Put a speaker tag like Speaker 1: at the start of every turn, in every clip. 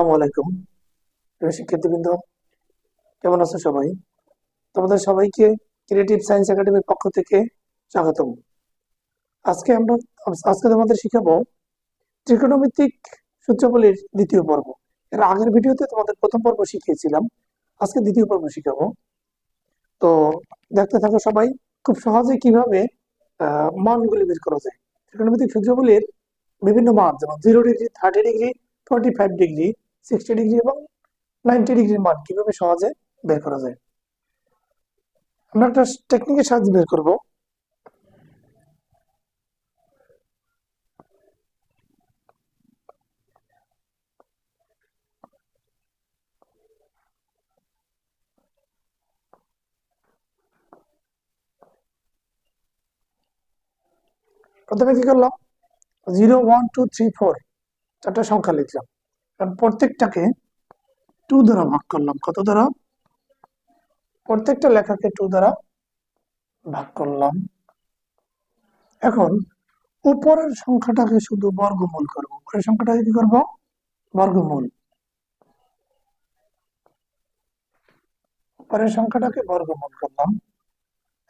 Speaker 1: আসসালামু আলাইকুম প্রিয় শিক্ষার্থীবৃন্দ, কেমন আছো সবাই? তোমাদের সবাইকে ক্রিয়েটিভ সায়েন্স একাডেমির পক্ষ থেকে স্বাগতম। আজকে আমরা আজকে তোমাদের শিখাবো ত্রিকোণমিতিক সূত্রাবলীর দ্বিতীয় পর্ব। এর আগের ভিডিওতে তোমাদের প্রথম পর্ব শিখিয়েছিলাম, আজকে দ্বিতীয় পর্ব শিখাবো। তো দেখতে থাকো সবাই। খুব সহজে কিভাবে মানগুলি বের করা যায়। ত্রিকোণমিতিক সূত্রাবলীর বিভিন্ন মান, যেমন 0 ডিগ্রি, 30 ডিগ্রি, 45 ডিগ্রি, 60 ডিগ্রি এবং 90 ডিগ্রির মান কিভাবে সহজে বের করা যায়। আমরা একটা টেকনিকের সাহায্যে বের করব। প্রথমে কি করলাম, 0, 1, 2, 3, 4 চারটা সংখ্যা লিখলাম। কারণ প্রত্যেকটাকে 2 দ্বারা ভাগ করলাম। কত দ্বারা? প্রত্যেকটা লেখাকে 2 দ্বারা ভাগ করলাম। এখন উপরের সংখ্যাটাকে শুধু বর্গমূল করব। উপরের সংখ্যাটাকে কি করব? বর্গমূল। উপরের সংখ্যাটাকে বর্গমূল করলাম।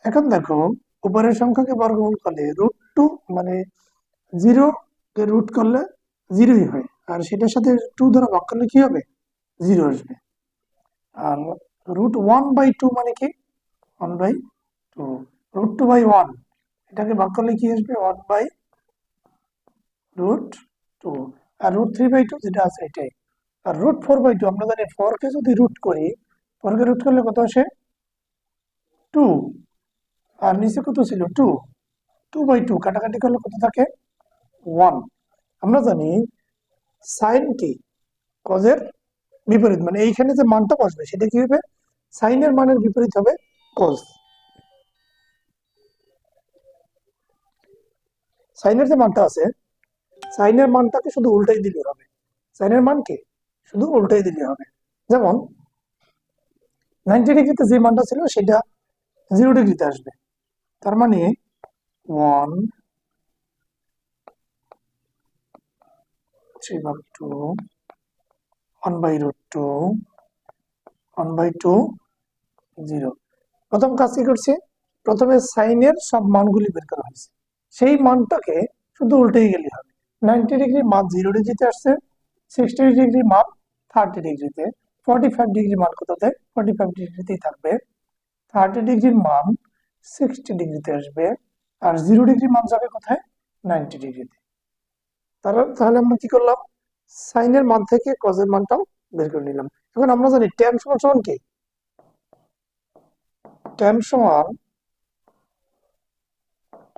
Speaker 1: এখন দেখো, উপরের সংখ্যাকে বর্গমূল করলে √2 মানে 0 কে রুট করলে 0ই হয়, আর সেটার সাথে 2 দ্বারা ভাগ করলে কি হবে? 0 আসবে। আর √1/2 মানে কি? 1/2। √2/1 এটাকে ভাগ করলে কি আসবে? 1/√2। আর √3/2 যেটা আছে এটাই। আর √4/2 আমরা জানি 4 কে যদি রুট করি, 4 কে রুট করলে কত আসে? 2। আর নিচে কত ছিল? 2। 2/2 কাটাকাটি করলে কত থাকে? 1। আমরা জানি সাইন কি? কজের বিপরীত, মানে এইখানে যে মানটা বসবে সেটা কি হবে? সাইনের মানের বিপরীত হবে কজ। সাইনের যে মানটা আছে, সাইনের মানটাকে শুধু উল্টাই দিলে হবে। সাইনের মানকে শুধু উল্টাই দিলে হবে। যেমন 90 ডিগ্রিতে যে মানটা ছিল সেটা 0 ডিগ্রিতে আসবে। তার মানে 1/3/2, 1/√2, 1/2, 0। প্রথম কাজ কি করছে? প্রথমে সাইনের সব মানগুলি বের করা হয়েছে, সেই মানটাকে শুধু উল্টেই গেলে হবে। 90 ডিগ্রি মান 0 ডিগ্রিতে আসছে, 60 ডিগ্রি মান 30 ডিগ্রিতে, 45 ডিগ্রি মান কোথাতে? 45 ডিগ্রিতেই থাকবে। 30 ডিগ্রির মান 60 ডিগ্রিতে আসবে, আর 0 ডিগ্রি মান যাবে কোথায়? 90 ডিগ্রিতে। তাহলে আমরা কি করলাম? সাইনের মান থেকে কজের মানটাও বের করে নিলাম। এখন আমরা জানি ট্যান সমান সমান কি? ট্যান সমান,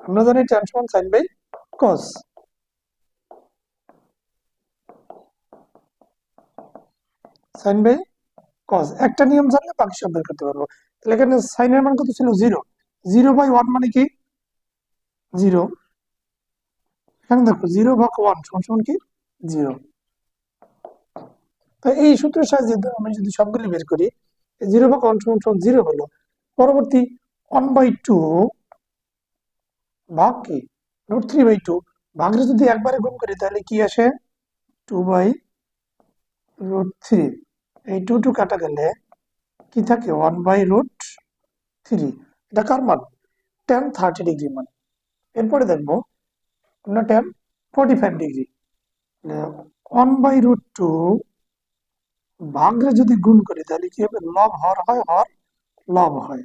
Speaker 1: আমরা জানি ট্যান সমান sine by cos. Sine by cos একটা নিয়ম জানলে বাকি সব বের করতে পারবো। তাহলে এখানে সাইনের মান কত ছিল? 0। 0/1 মানে কি? 0। এখানে দেখো 0/1 সমান সমান কি? 0। তো এই সূত্রের সাহায্যে আমি যদি সবগুলি বের করি, 0/1 সমান সমান 0 হলো। পরবর্তী 1/2 ভাগ কি? √3/2 ভাগরে যদি একবারে গুণ করি তাহলে কি আসে? 2/√3। এই 2 কাটা গেলে কি থাকে? 1/√3। এটা কার মান? tan 30 ডিগ্রি মান। এরপরে দেখবো আমরা tan 45 ডিগ্রি। 1/√2 ভাগরে যদি গুণ করি তাহলে কি হবে? লব হর হয়, হর লব হয়।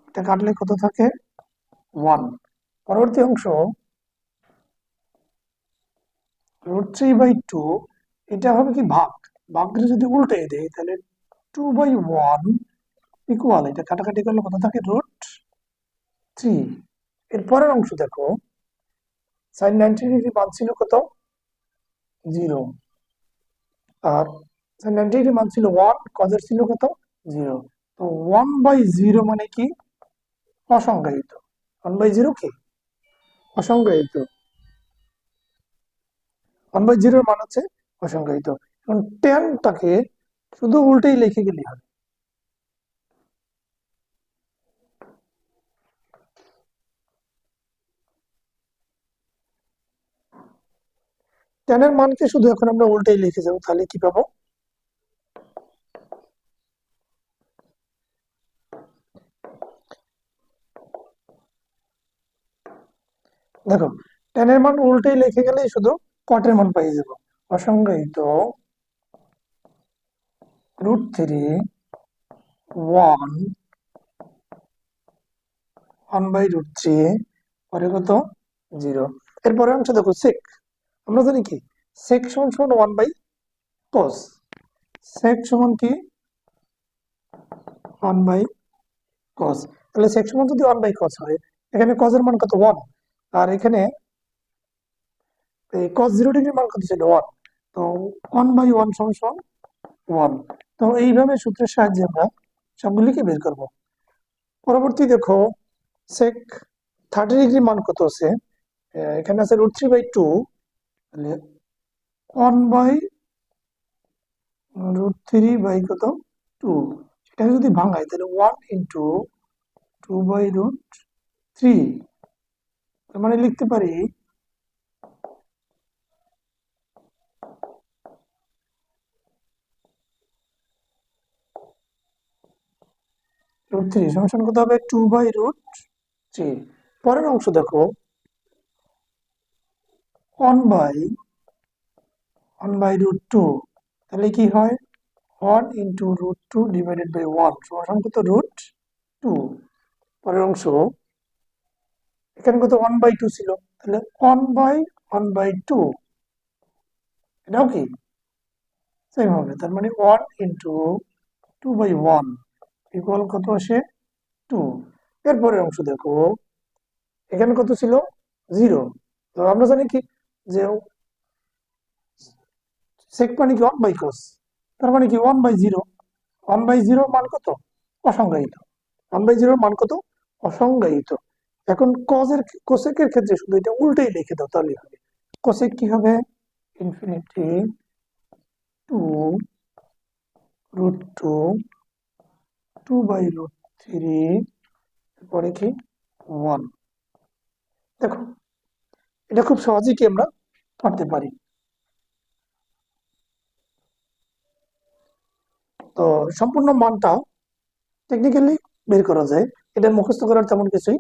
Speaker 1: এটা কাটলে কত থাকে? 1। পরবর্তী অংশ √3/2, এটা হবে কি? ভাগ। ভাগরে যদি উল্টে দেয় তাহলে 2/1 ইকুয়াল, এটা কাটাকাটি করলে কত থাকে? √3। এর পরের অংশ দেখো, sin 90 ডিগ্রি মান ছিল কত? 0। আর sin 90 ডিগ্রি মান ছিল 1, কজের ছিল কত? 0। তো 1/0 মানে কি? অসংজ্ঞায়িত। 1/0 কি? অসংজ্ঞায়িত। 1/0 এর মান হচ্ছে অসংজ্ঞায়িত। এখন টেনটাকে শুধু উল্টেই লিখে গেলে হবে। tan এর মানকে শুধু এখন আমরা উল্টাই লিখে যাবো, তাহলে কি পাবো? দেখো, tan এর মান উল্টাই লিখে গেলেই শুধু কটের মান পেয়ে যাবো। অসংজ্ঞায়িত √3 1/√3 পরে কত? 0। এরপরে অংশ দেখো sec। আমরা জানি কি sec সমান সমান 1/cos। sec সমান কি 1/cos। তাহলে sec সমান যদি 1/cos হয়, এখানে cos এর মান কত? 1। আর এখানে এই cos 0 ডিগ্রির মান কত ছিল? 1। তো 1/1 সমান সমান 1। তো এইভাবে সূত্রের সাহায্যে আমরা সবগুলিকে বের করব। পরবর্তী দেখো sec 30 ডিগ্রির মান কত আছে? এখানে আছে √3/2। তাহলে 1/√3 কত? 2। সেটাকে যদি ভাঙাই তাহলে 1 ইন্টু 2/√3। তার মানে লিখতে পারি √3 সমান কত হবে? 2/√3। পরের অংশ দেখো 1/√2। তাহলে কি হয়? 1 ইন্টু √2 ডিভাইডেড বাই 1 সমান কত? √2। পরের অংশ এখানে কত? 1/2 ছিল, তাহলে 1/1/2। এটাও কি সেম হবে। তার মানে 1 ইন্টু 2/1 ইকুয়াল কত আসে? 2। এরপরের অংশ দেখো, এখানে কত ছিল? 0। তো আমরা জানি কি যে sec মানে কি 1/cos। তার মানে কি 1/0। 1/0 মান কত? অসংজ্ঞায়িত। 1/0 মান কত? অসংজ্ঞায়িত। এখন কোসেকের ক্ষেত্রে শুধু এটা উল্টেই লিখে দাও, তাহলে হবে। কোসেক কি হবে? ইনফিনিটি টু √2 2/√3 পরে কি 1। দেখো, এটা খুব সহজেই কি আমরা করতে পারি। তো সম্পূর্ণ মানটা টেকনিক্যালি বের করা যায়, এটা মুখস্থ করার তেমন কিছুই